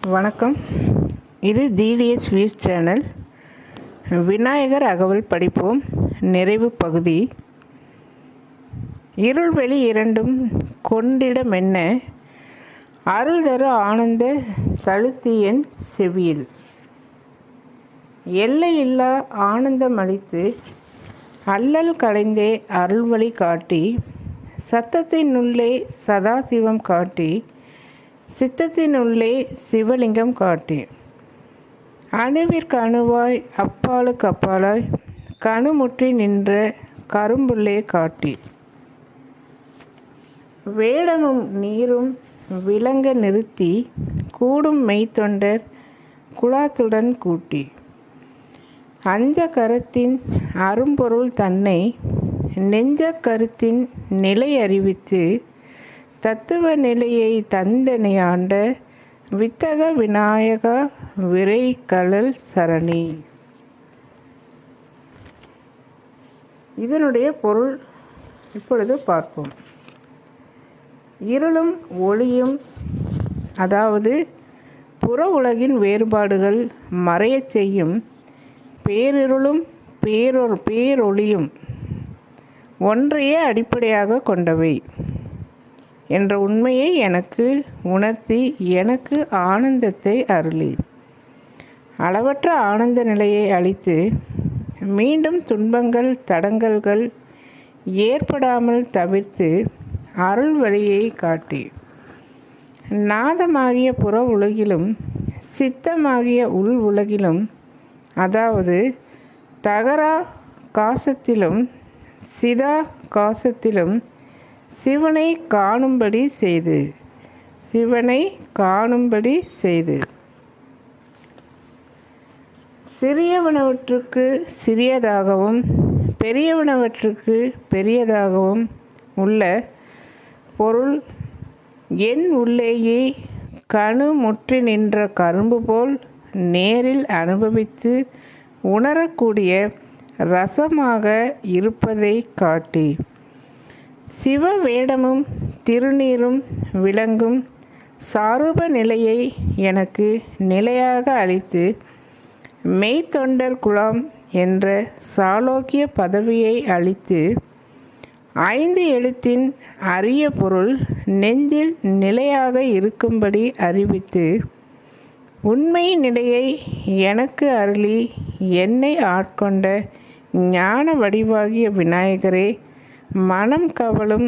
வணக்கம். இது GDS views channel. Vinayagar அகவல் படிப்போம். நிறைவு பகுதி. இருள்வெளி இரண்டும் கொண்டிடமென்ன அருள் தரு ஆனந்த தழுத்தியன் செவியில் எல்லையில்லா ஆனந்தமளித்து அல்லல் களைந்தே அருள்வழி காட்டி சத்தத்தினுள்ளே சதாசிவம் காட்டி சித்தத்தினுள்ளே சிவலிங்கம் காட்டி அணுவிற்கு அணுவாய் அப்பாலுக்கு அப்பாலாய் கணுமுற்றி நின்ற கரும்புள்ளே காட்டி வேடமும் நீரும் விளங்க நிறுத்தி கூடும் மெய்த்தொண்டர் குழாத்துடன் கூட்டி அஞ்ச கரத்தின் அரும்பொருள் தன்னை நெஞ்ச கருத்தின் நிலை அறிவித்து தத்துவ நிலையை தந்தனை ஆண்ட வித்தக விநாயகா விரைகழல் சரணி. இதனுடைய பொருள் இப்பொழுது பார்ப்போம். இருளும் ஒளியும், அதாவது புற உலகின் வேறுபாடுகள் மறையச் செய்யும் பேரிருளும் பேரொளியும் ஒன்றையே அடிப்படையாக கொண்டவை என்ற உண்மையை எனக்கு உணர்த்தி எனக்கு ஆனந்தத்தை அருளி அளவற்ற ஆனந்த நிலையை அளித்து மீண்டும் துன்பங்கள் தடங்கல்கள் ஏற்படாமல் தவிர்த்து அருள் வழியை காட்டி நாதமாகிய புற உலகிலும் சித்தமாகிய உள் உலகிலும், அதாவது தகரா காசத்திலும் சிதா காசத்திலும் சிவனை காணும்படி செய்து சிறியவனவற்றுக்கு சிறியதாகவும் பெரியவனவற்றுக்கு பெரியதாகவும் உள்ள பொருள் என் உள்ளேயே கணு முற்றி நின்ற கரும்பு போல் நேரில் அனுபவித்து உணரக்கூடிய ரசமாக இருப்பதை காட்டி சிவ வேடமும் திருநீரும் விளங்கும் சாரூப நிலையை எனக்கு நிலையாக அளித்து மெய்த்தொண்டர் குழாம் என்ற சாலோக்கிய பதவியை அளித்து 5 எழுத்தின் அரிய பொருள் நெஞ்சில் நிலையாக இருக்கும்படி அறிவித்து உண்மை நிலையை எனக்கு அருளி என்னை ஆட்கொண்ட ஞான வடிவாகிய விநாயகரே, மனம் கவலும்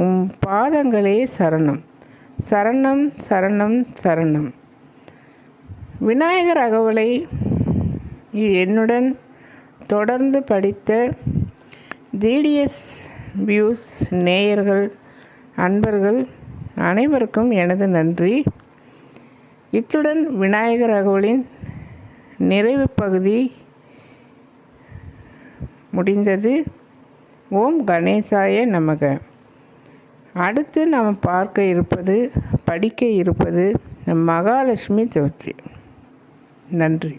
உம் பாதங்களே சரணம் சரணம் சரணம் சரணம். விநாயகர் அகவலை என்னுடன் தொடர்ந்து படித்த ஜிடிஎஸ் வியூஸ் நேயர்கள் அன்பர்கள் அனைவருக்கும் எனது நன்றி. இத்துடன் விநாயகர் அகவலின் நிறைவு பகுதி முடிந்தது. ஓம் கணேசாய நமக. அடுத்து நாம் படிக்க இருப்பது மகாலட்சுமி தோற்றி. நன்றி.